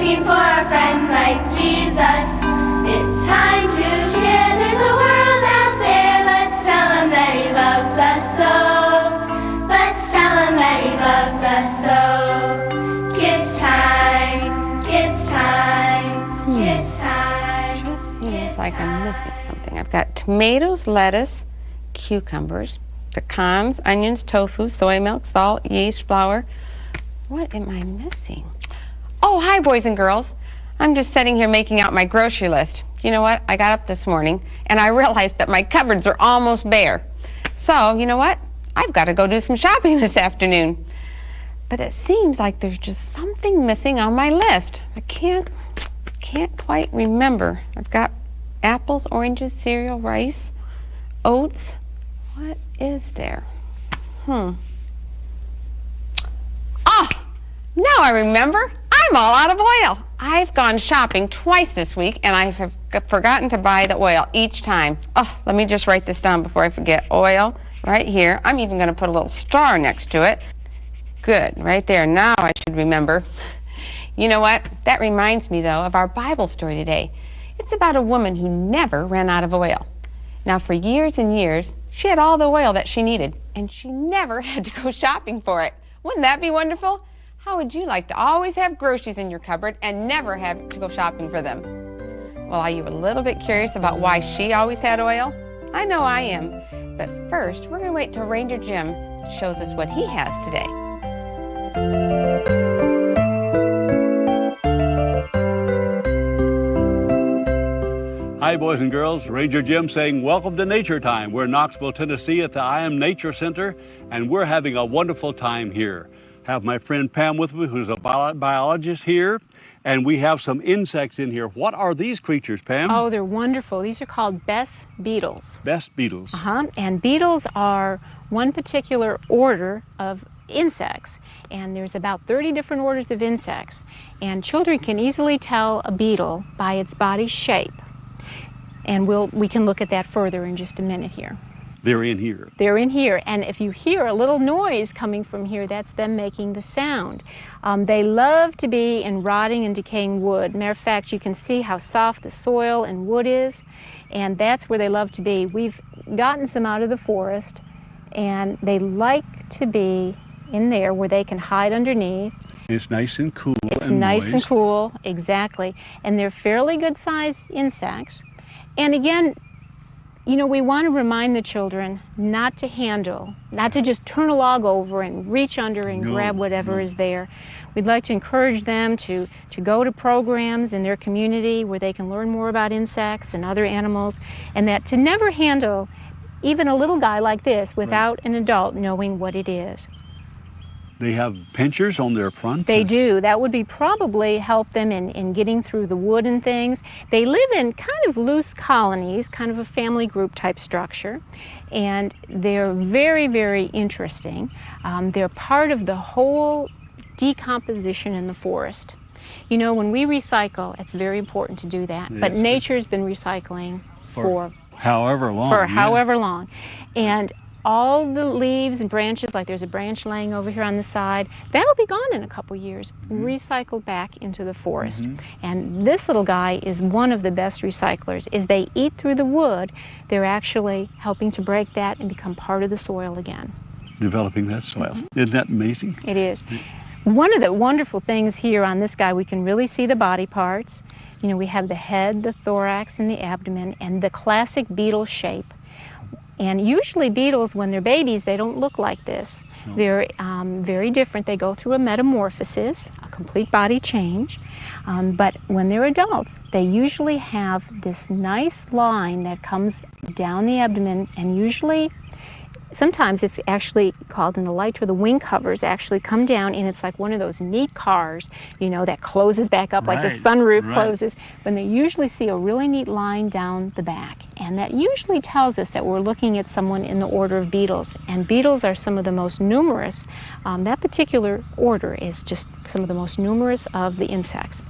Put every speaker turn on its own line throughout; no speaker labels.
looking for a friend like Jesus. It's time to share, there's a world out there. Let's tell him that he loves us so. Let's tell him that he loves us so. Kids time, kids time, kids time.
Just seems like I'm missing something. I've got tomatoes, lettuce, cucumbers, pecans, onions, tofu, soy milk, salt, yeast, flour. What am I missing? Oh, hi, boys and girls. I'm just sitting here making out my grocery list. You know what? I got up this morning and I realized that my cupboards are almost bare. So, you know what? I've got to go do some shopping this afternoon. But it seems like there's just something missing on my list. I can't quite remember. I've got apples, oranges, cereal, rice, oats. What is there? Oh, now I remember. I'm all out of oil. I've gone shopping twice this week, and I have forgotten to buy the oil each time. Oh, let me just write this down before I forget. Oil, right here. I'm even going to put a little star next to it. Good, right there. Now I should remember. You know what? That reminds me, though, of our Bible story today. It's about a woman who never ran out of oil. Now, for years and years, she had all the oil that she needed, and she never had to go shopping for it. Wouldn't that be wonderful? How would you like to always have groceries in your cupboard and never have to go shopping for them? Well, are you a little bit curious about why she always had oil? I know I am. But first, we're going to wait till Ranger Jim shows us what he has today.
Hi, boys and girls. Ranger Jim saying welcome to Nature Time. We're in Knoxville, Tennessee at the I Am Nature Center, and we're having a wonderful time here. Have my friend Pam with me, who's a biologist here, and we have some insects in here. What are these creatures, Pam?
Oh, they're wonderful. These are called best beetles.
Best beetles.
And beetles are one particular order of insects, and there's about 30 different orders of insects, and children can easily tell a beetle by its body shape, and we can look at that further in just a minute here.
They're in here.
They're in here, and if you hear a little noise coming from here, that's them making the sound. They love to be in rotting and decaying wood. Matter of fact, you can see how soft the soil and wood is, and that's where they love to be. We've gotten some out of the forest, and they like to be in there where they can hide underneath.
It's nice and cool.
It's nice and cool, exactly. And they're fairly good-sized insects. And again, you know, we want to remind the children not to just turn a log over and reach under and grab whatever is there. We'd like to encourage them to go to programs in their community where they can learn more about insects and other animals, and that to never handle even a little guy like this without an adult knowing what it is.
They have pinchers on their front?
They do. That would be probably help them in getting through the wood and things. They live in kind of loose colonies, kind of a family group type structure, and they're very, very interesting. They're part of the whole decomposition in the forest. You know, when we recycle, it's very important to do that, but nature's been recycling for
however long.
However long. And all the leaves and branches, like there's a branch laying over here on the side, that'll be gone in a couple years, recycled back into the forest. And this little guy is one of the best recyclers. As they eat through the wood, they're actually helping to break that and become part of the soil again.
Developing that soil. Isn't that amazing?
It is. One of the wonderful things here on this guy, we can really see the body parts. You know, we have the head, the thorax, and the abdomen, and the classic beetle shape. And usually beetles, when they're babies, they don't look like this. They're very different. They go through a metamorphosis, a complete body change. But when they're adults, they usually have this nice line that comes down the abdomen, and usually, sometimes it's actually called an elytra. The wing covers actually come down, and it's like one of those neat cars, you know, that closes back up like the sunroof closes. When they usually see a really neat line down the back. And that usually tells us that we're looking at someone in the order of beetles. And beetles are some of the most numerous. That particular order is just some of the most numerous of the insects.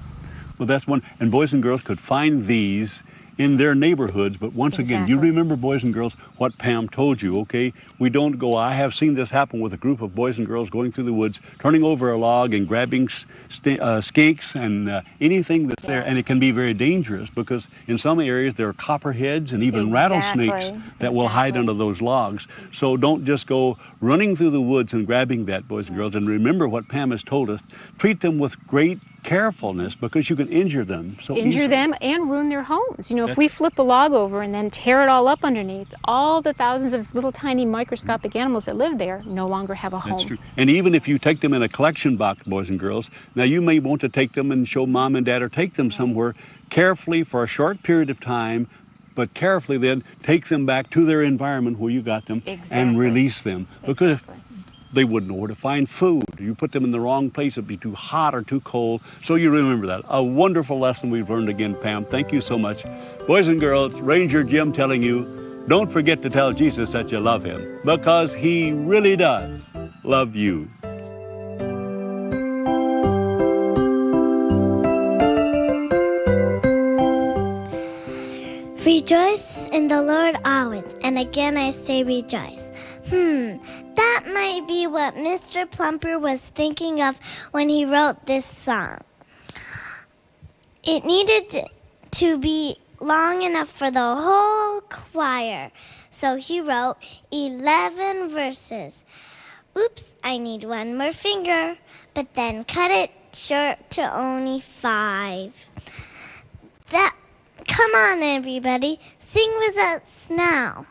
Well, that's one. And boys and girls could find these in their neighborhoods, but once again, you remember, boys and girls, what Pam told you, okay? We don't go, I have seen this happen with a group of boys and girls going through the woods, turning over a log and grabbing skinks and anything that's there. And it can be very dangerous because in some areas there are copperheads and even rattlesnakes that will hide under those logs. So don't just go running through the woods and grabbing that, boys and girls. And remember what Pam has told us, treat them with great carefulness because you can injure them so easily.
Them and ruin their homes. You know, if we flip a log over and then tear it all up underneath, all the thousands of little tiny microscopic animals that live there no longer have a home.
That's true. And even if you take them in a collection box, boys and girls, now you may want to take them and show mom and dad or take them somewhere carefully for a short period of time, but carefully then take them back to their environment where you got them and release them. Because they wouldn't know where to find food. You put them in the wrong place, it'd be too hot or too cold. So you remember that. A wonderful lesson we've learned again, Pam. Thank you so much. Boys and girls, Ranger Jim telling you, don't forget to tell Jesus that you love him, because he really does love you.
Rejoice in the Lord always, and again I say rejoice. That might be what Mr. Plumper was thinking of when he wrote this song. It needed to be long enough for the whole choir, so he wrote 11 verses. Oops, I need one more finger, but then cut it short to only 5. Come on, everybody, sing with us now.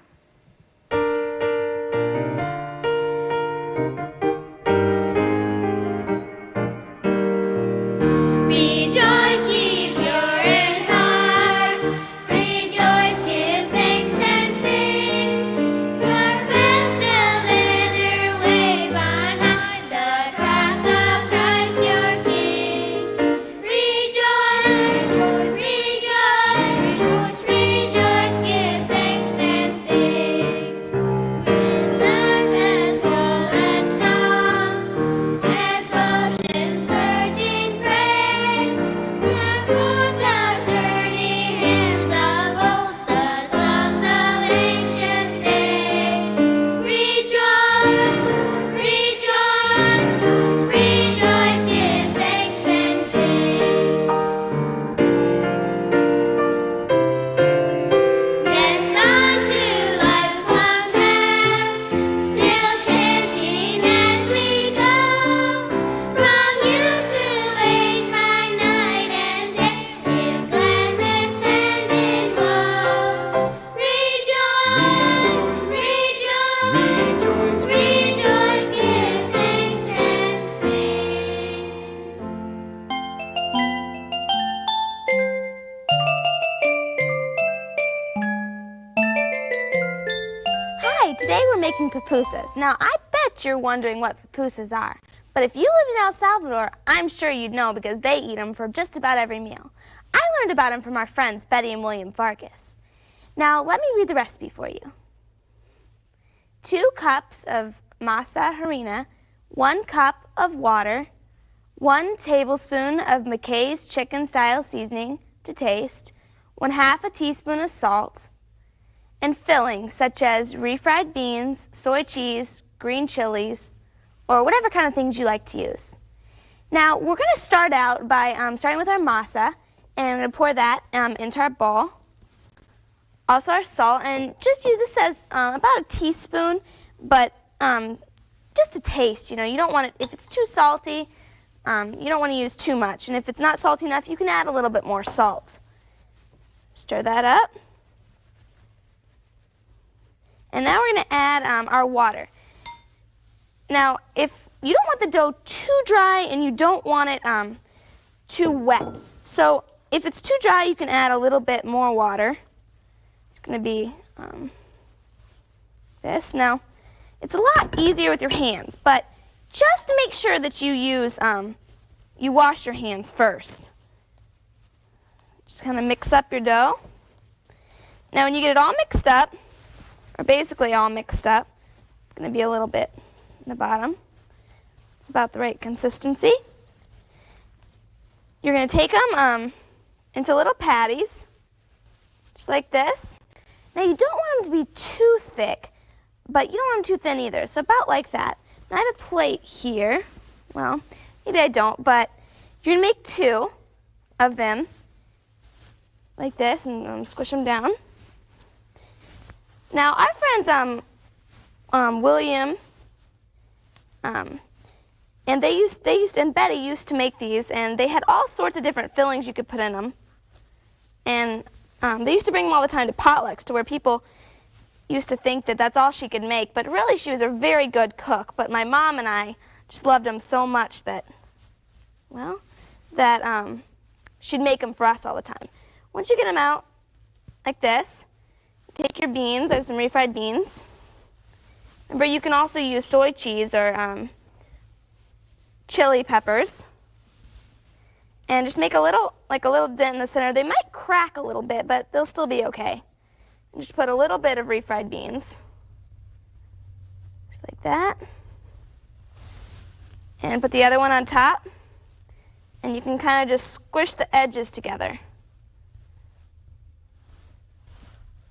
Today we're making pupusas. Now, I bet you're wondering what pupusas are. But if you lived in El Salvador, I'm sure you'd know because they eat them for just about every meal. I learned about them from our friends Betty and William Vargas. Now, let me read the recipe for you. 2 cups of masa harina, 1 cup of water, 1 tablespoon of McKay's chicken-style seasoning to taste, 1/2 a teaspoon of salt, and fillings such as refried beans, soy cheese, green chilies, or whatever kind of things you like to use. Now, we're going to start out by starting with our masa, and I'm going to pour that into our bowl. Also our salt, and just use this as about a teaspoon, but just to taste, you know. You don't want it, if it's too salty, you don't want to use too much. And if it's not salty enough, you can add a little bit more salt. Stir that up. And now we're going to add our water. Now, if you don't want the dough too dry and you don't want it too wet. So if it's too dry, you can add a little bit more water. It's going to be this. Now, it's a lot easier with your hands, but just to make sure that you use, you wash your hands first. Just kind of mix up your dough. Now, when you get it all mixed up, or basically all mixed up, it's going to be a little bit in the bottom. It's about the right consistency. You're going to take them into little patties, just like this. Now you don't want them to be too thick, but you don't want them too thin either, so about like that. Now I have a plate here. Well, maybe I don't, but you're gonna make 2 of them, like this, and squish them down. Now our friends, William, and and Betty used to make these, and they had all sorts of different fillings you could put in them. And they used to bring them all the time to potlucks, to where people used to think that that's all she could make, but really she was a very good cook. But my mom and I just loved them so much that, well, that she'd make them for us all the time. Once you get them out like this, take your beans. I have some refried beans. Remember, you can also use soy cheese or chili peppers. And just make a little dent in the center. They might crack a little bit, but they'll still be okay. And just put a little bit of refried beans. Just like that. And put the other one on top. And you can kind of just squish the edges together.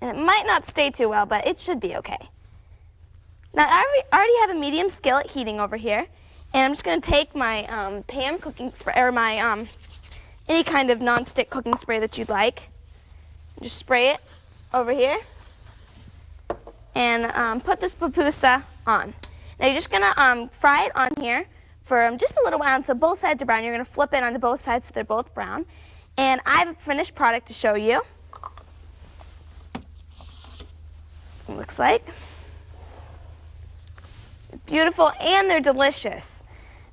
And it might not stay too well, but it should be okay. Now, I already have a medium skillet heating over here. And I'm just going to take my Pam cooking spray, or my any kind of non-stick cooking spray that you'd like. Just spray it over here. And put this pupusa on. Now you're just going to fry it on here for just a little while until both sides are brown. You're going to flip it onto both sides so they're both brown. And I have a finished product to show you. It looks like. Beautiful, and they're delicious.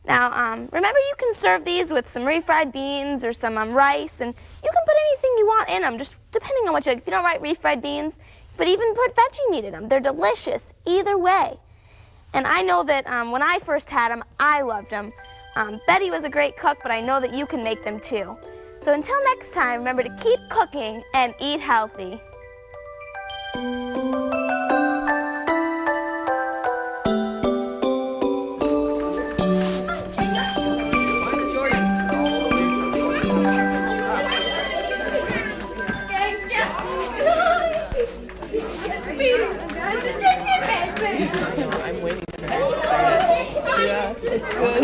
Now, remember, you can serve these with some refried beans or some rice, and you can put anything you want in them, just depending on what you like. If you don't like refried beans, but even put veggie meat in them. They're delicious either way. And I know that when I first had them, I loved them. Betty was a great cook, but I know that you can make them too. So until next time, remember to keep cooking and eat healthy.
I'm waiting for that to start. Yeah, it's good.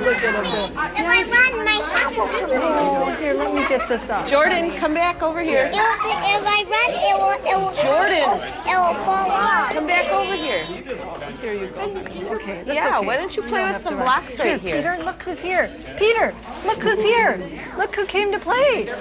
Look at him.
If I run, my hat will come off.
Oh, here, let me get this up. Jordan, come back over here.
If I run, it will.
Jordan,
It will fall off.
come back over here. Here you go. Okay, that's okay. Why don't you play with some blocks right here? Peter, look who's here. Peter, look who's here. Look who came to play.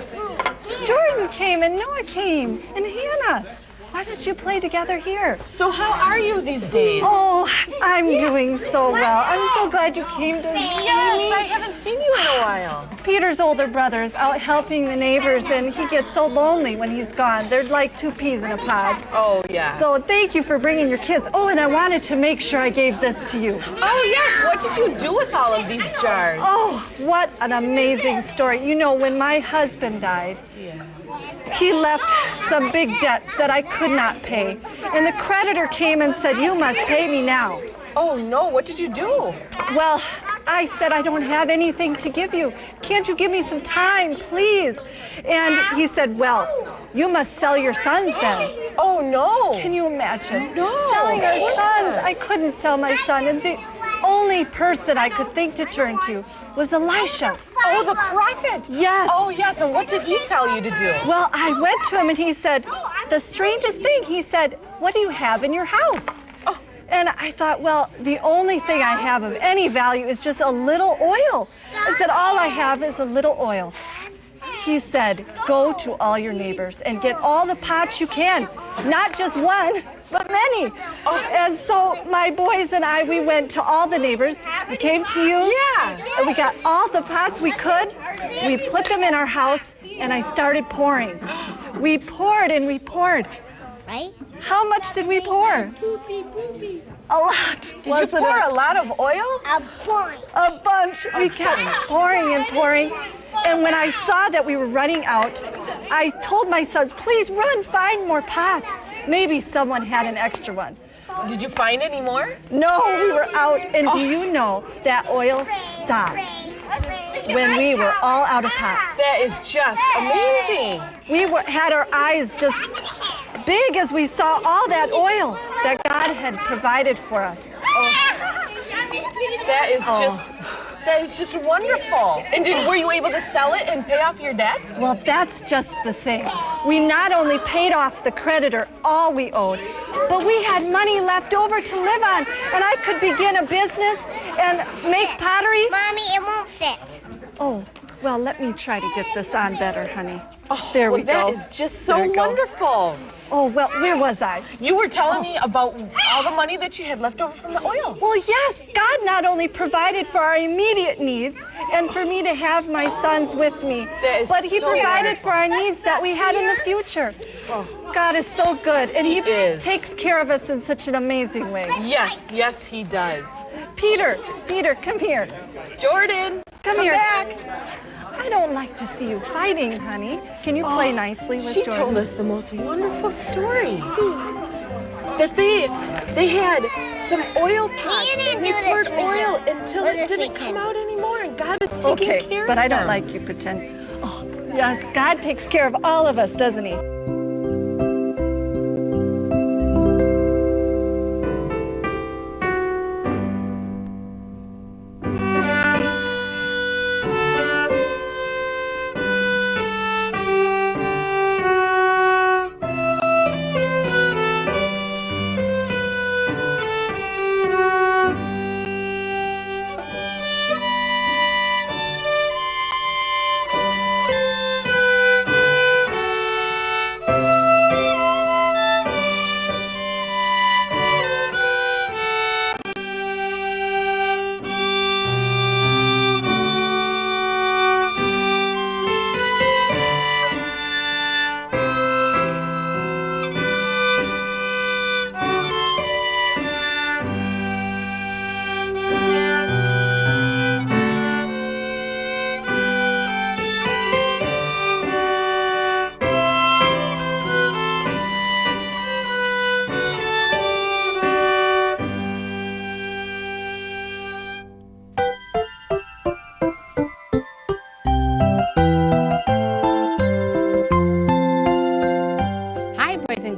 Jordan came, and Noah came, and Hannah. Why did you play together here?
So how are you these days?
Oh, I'm doing so well. I'm so glad you came to see me.
Yes, I haven't seen you in a while.
Peter's older brother is out helping the neighbors, and he gets so lonely when he's gone. They're like 2 peas in a pod.
Oh, yeah.
So thank you for bringing your kids. Oh, and I wanted to make sure I gave this to you.
Oh, yes. What did you do with all of these jars?
Oh, what an amazing story. You know, when my husband died, he left some big debts that I could not pay. And the creditor came and said, "You must pay me now."
Oh, no. What did you do?
Well, I said, "I don't have anything to give you. Can't you give me some time, please?" And he said, "Well, you must sell your sons then."
Oh, no.
Can you imagine?
No.
Selling our
What's
sons.
that?
I couldn't sell my son. And the only person I could think to turn to was Elisha.
Oh, the prophet.
Yes.
Oh, yes. And what did he tell you to do?
Well, I went to him and he said, the strangest thing, he said, "What do you have in your house?"
Oh.
And I thought, well, the only thing I have of any value is just a little oil. I said, all I have is a little oil. He said, "Go to all your neighbors and get all the pots you can, not just one, but many." And so my boys and I, we went to all the neighbors. We came to you.
Yeah.
And we got all the pots we could. We put them in our house, and I started pouring. We poured and we poured.
Right?
How much did we pour? A lot.
Did you pour a lot of oil?
A point.
A bunch. We kept pouring and pouring. And when I saw that we were running out, I told my sons, "Please run, find more pots. Maybe someone had an extra one."
Did you find any more?
No, we were out. And do you know that oil stopped? when we were all out of pots.
That is just amazing.
We had our eyes just big as we saw all that oil that God had provided for us.
That is just wonderful. And were you able to sell it and pay off your debt?
Well, that's just the thing. We not only paid off the creditor all we owed, but we had money left over to live on, and I could begin a business and make pottery.
Mommy, it won't fit.
Oh, well, let me try to get this on better, honey. There we go.
That is just so wonderful.
Oh, well, where was I?
You were telling me about all the money that you had left over from the oil.
Well, yes, God not only provided for our immediate needs and for me to have my sons with me, but He provided for our needs that we had in the future. God is so good, and He takes care of us in such an amazing way.
Yes, He does.
Peter, come here.
Jordan,
come here.
Back.
I don't like to see you fighting, honey. Can you play nicely with Jordan?
She told us the most wonderful story. That they had some oil pots and they poured oil until it didn't come out anymore, and God was taking care of them.
But I don't like you pretend. Oh, yes, God takes care of all of us, doesn't He?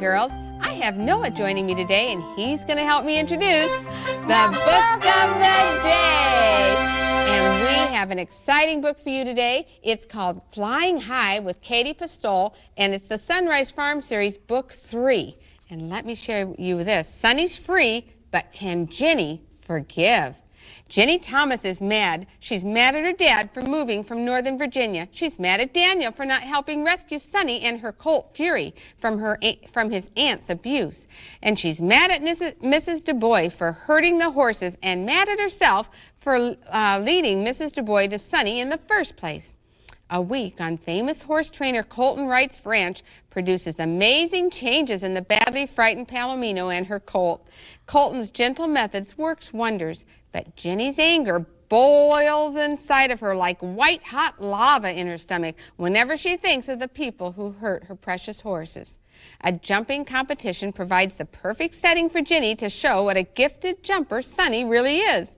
Girls, I have Noah joining me today, and he's going to help me introduce the book of the day. And we have an exciting book for you today. It's called Flying High with Katie Pistole, and it's the Sunrise Farm Series, Book 3. And let me share you this. Sunny's free, but can Jenny forgive? Jenny Thomas is mad. She's mad at her dad for moving from Northern Virginia. She's mad at Daniel for not helping rescue Sunny and her colt Fury from his aunt's abuse. And she's mad at Mrs. Du Bois for hurting the horses, and mad at herself for leading Mrs. Du Bois to Sunny in the first place. A week on famous horse trainer Colton Wright's ranch produces amazing changes in the badly frightened Palomino and her colt. Colton's gentle methods works wonders, but Jenny's anger boils inside of her like white-hot lava in her stomach whenever she thinks of the people who hurt her precious horses. A jumping competition provides the perfect setting for Jenny to show what a gifted jumper Sunny really is.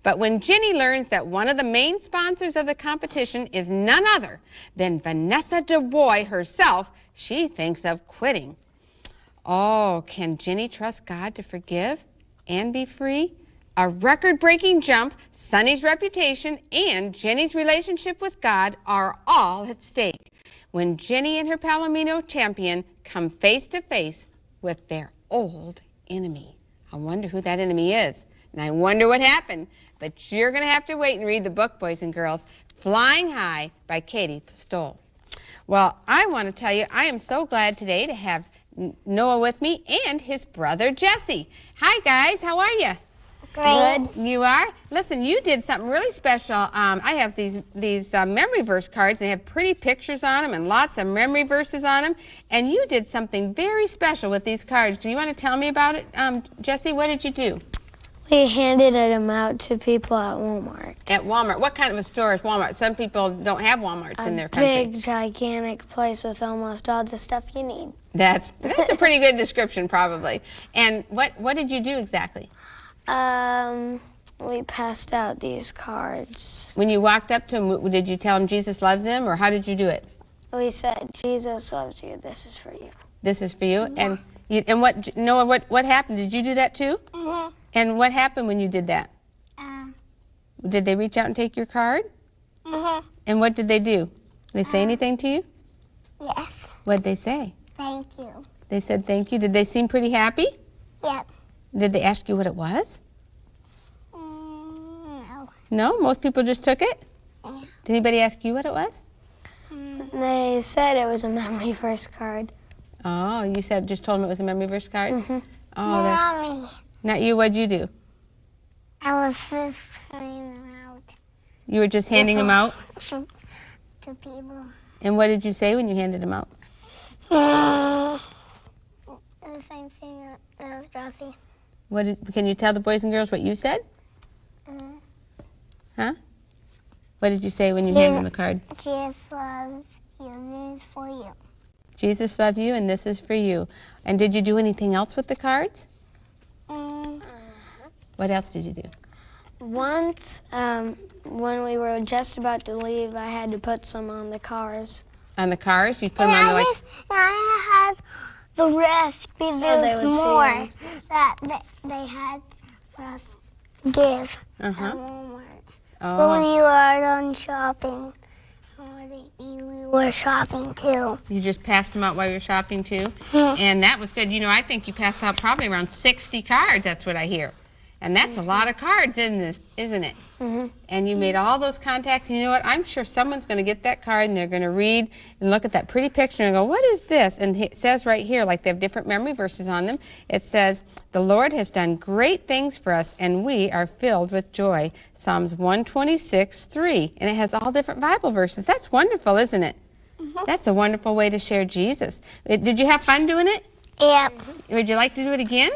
But when Jenny learns that one of the main sponsors of the competition is none other than Vanessa Du Bois herself, she thinks of quitting. Oh, can Jenny trust God to forgive and be free? A record-breaking jump, Sunny's reputation, and Jenny's relationship with God are all at stake when Jenny and her Palomino champion come face to face with their old enemy. I wonder who that enemy is, and I wonder what happened. But you're going to have to wait and read the book, boys and girls, Flying High by Katie Pistole. Well, I want to tell you, I am so glad today to have Noah with me and his brother Jesse. Hi, guys. How are you?
Good.
You are? Listen, you did something really special. I have these memory verse cards. They have pretty pictures on them and lots of memory verses on them. And you did something very special with these cards. Do you want to tell me about it? Jesse, what did you do?
We handed them out to people at Walmart.
At Walmart. What kind of a store is Walmart? Some people don't have Walmarts in their country.
A big, gigantic place with almost all the stuff you need.
That's a pretty good description, probably. And what did you do exactly?
we passed out these cards.
When you walked up to him, did you tell him Jesus loves him, or how did you do it?
We said, Jesus loves you, this is for you.
This is for you? And what, Noah, what happened? Did you do that too?
Mm-hmm.
And what happened when you did that? Did they reach out and take your card?
Mm-hmm.
And what did they do? Did they say anything to you?
Yes.
What did they say?
Thank you.
They said thank you. Did they seem pretty happy?
Yep.
Did they ask you what it was?
No.
No? Most people just took it?
Yeah.
Did anybody ask you what it was?
They said it was a memory verse card.
Oh, you just told them it was a memory verse card?
Mm-hmm.
Oh,
Mommy.
not you. What'd you do?
I was just handing them out
You were just handing them out?
to people.
And what did you say when you handed them out?
The same thing that was Jeffy.
Can you tell the boys and girls what you said? Huh? What did you say when you handed them the card?
Jesus loves you, this is for you.
Jesus loves you, and this is for you. And did you do anything else with the cards? What else did you do?
Once, when we were just about to leave, I had to put some on the cars.
On the cars? You put them on the, like...
I had the rest because
So they would see
more
'em.
that they had for us to give at
Uh-huh.
Walmart.
Oh.
When we were done shopping, we were shopping too.
You just passed them out while you were shopping, too? And that was good. You know, I think you passed out probably around 60 cards. That's what I hear. And that's a lot of cards, isn't it? Mm-hmm. And you made all those contacts. And you know what? I'm sure someone's going to get that card, and they're going to read and look at that pretty picture and go, what is this? And it says right here, like they have different memory verses on them, it says, the Lord has done great things for us, and we are filled with joy. Psalms 126:3. And it has all different Bible verses. That's wonderful, isn't it? Mm-hmm. That's a wonderful way to share Jesus. Did you have fun doing it?
Yep.
Would you like to do it again?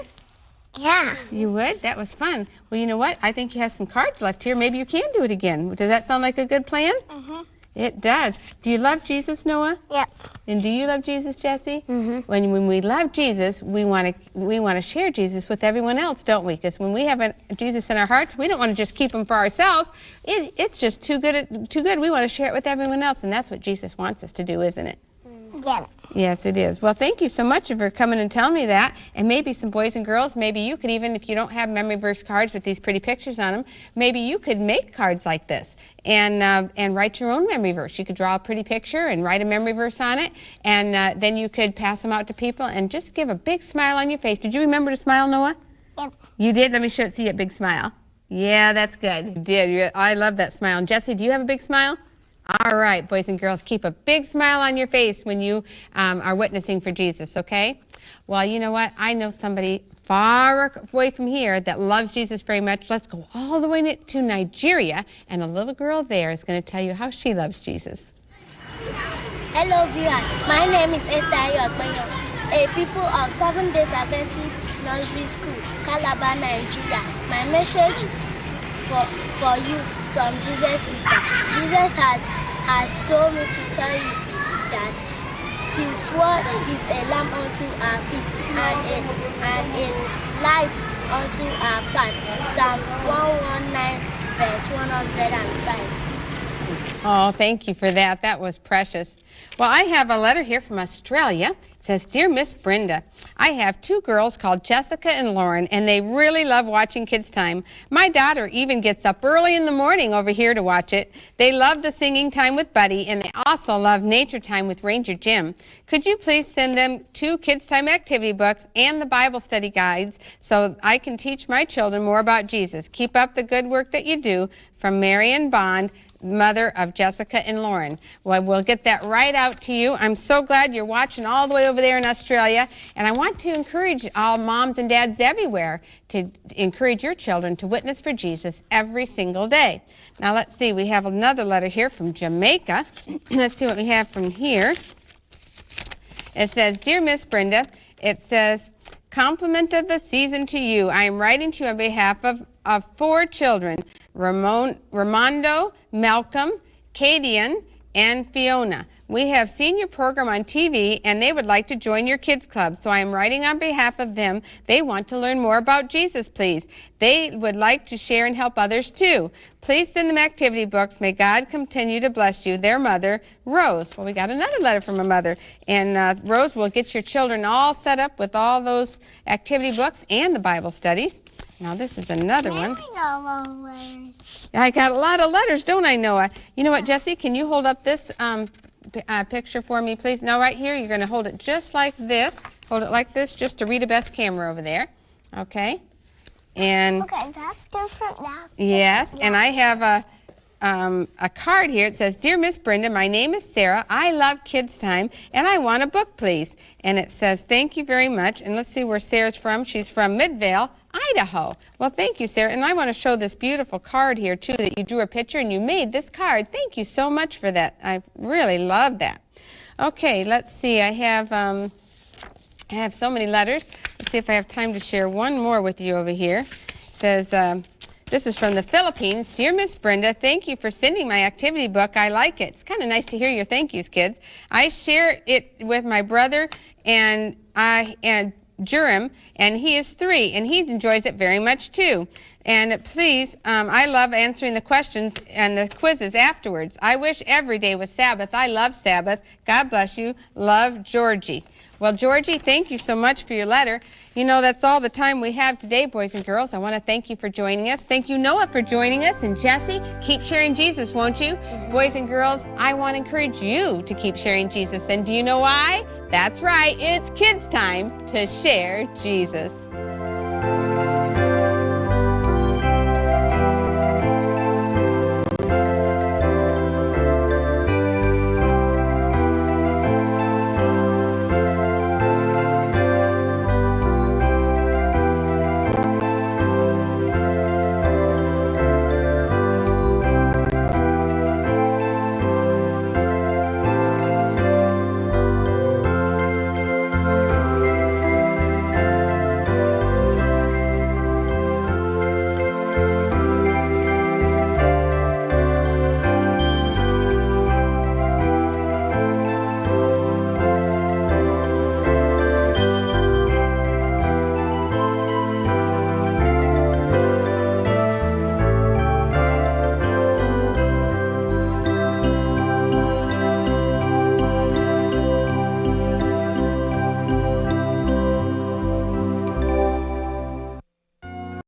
Yeah.
You would? That was fun. Well, you know what? I think you have some cards left here. Maybe you can do it again. Does that sound like a good plan?
Mhm.
It does. Do you love Jesus, Noah?
Yep.
And do you love Jesus, Jesse? Mm-hmm. When we love Jesus, we want to share Jesus with everyone else, don't we? Because when we have Jesus in our hearts, we don't want to just keep him for ourselves. It's just too good. We want to share it with everyone else, and that's what Jesus wants us to do, isn't it?
Yep.
Yes, it is. Well, thank you so much for coming and telling me that. And maybe some boys and girls, maybe you could even, if you don't have memory verse cards with these pretty pictures on them, maybe you could make cards like this and write your own memory verse. You could draw a pretty picture and write a memory verse on it, and then you could pass them out to people and just give a big smile on your face. Did you remember to smile, Noah?
Yep.
You did? Let me see a big smile. Yeah, that's good. You did. I love that smile. And Jesse, do you have a big smile? All right, boys and girls, keep a big smile on your face when you are witnessing for Jesus, okay? Well, you know what? I know somebody far away from here that loves Jesus very much. Let's go all the way to Nigeria, and a little girl there is going to tell you how she loves Jesus.
Hello, viewers. My name is Esther Yokbenyo, a people of 7 Days Adventist Nursery School, Calabar, Nigeria. My message for you from Jesus is that Jesus has told me to tell you that his word is a lamp unto our feet and a light unto our path. Psalm 119 verse 105.
Oh, thank you for that. That was precious. Well, I have a letter here from Australia. It says, Dear Miss Brenda, I have 2 girls called Jessica and Lauren, and they really love watching Kids Time. My daughter even gets up early in the morning over here to watch it. They love the singing time with Buddy, and they also love nature time with Ranger Jim. Could you please send them 2 Kids Time activity books and the Bible study guides so I can teach my children more about Jesus? Keep up the good work that you do. From Marion Bond, mother of Jessica and Lauren. Well, we'll get that right out to you. I'm so glad you're watching all the way over there in Australia, and I want to encourage all moms and dads everywhere to encourage your children to witness for Jesus every single day. Now let's see, we have another letter here from Jamaica. Let's see what we have from here. It says, Dear Miss Brenda, it says, compliment of the season to you. I am writing to you on behalf of 4 children, Ramondo, Malcolm, Cadian, and Fiona. We have seen your program on TV, and they would like to join your kids club. So I am writing on behalf of them. They want to learn more about Jesus, please. They would like to share and help others, too. Please send them activity books. May God continue to bless you. Their mother, Rose. Well, we got another letter from a mother. And Rose will get your children all set up with all those activity books and the Bible studies. Now, this is another one. I got a lot of letters, don't I, Noah? You know what, Jesse? Can you hold up this picture for me, please? Now, right here, you're going to hold it just like this. Hold it like this, just to read a best camera over there. Okay? And
Okay, that's different now.
yes, and I have a card here. It says, Dear Miss Brenda, my name is Sarah. I love Kids Time, and I want a book, please. And it says, thank you very much. And let's see where Sarah's from. She's from Midvale, Idaho. Well, thank you, Sarah. And I want to show this beautiful card here, too, that you drew a picture and you made this card. Thank you so much for that. I really love that. Okay, let's see. I have so many letters. Let's see if I have time to share one more with you over here. It says, this is from the Philippines. Dear Miss Brenda, thank you for sending my activity book. I like it. It's kind of nice to hear your thank yous, kids. I share it with my brother and Jerem, and he is 3, and he enjoys it very much too. And please, I love answering the questions and the quizzes afterwards. I wish every day was Sabbath. I love Sabbath. God bless you. Love, Georgie. Well, Georgie, thank you so much for your letter. You know, that's all the time we have today, boys and girls. I want to thank you for joining us. Thank you, Noah, for joining us. And Jesse, keep sharing Jesus, won't you? Boys and girls, I want to encourage you to keep sharing Jesus. And do you know why? That's right. It's kids' time to share Jesus.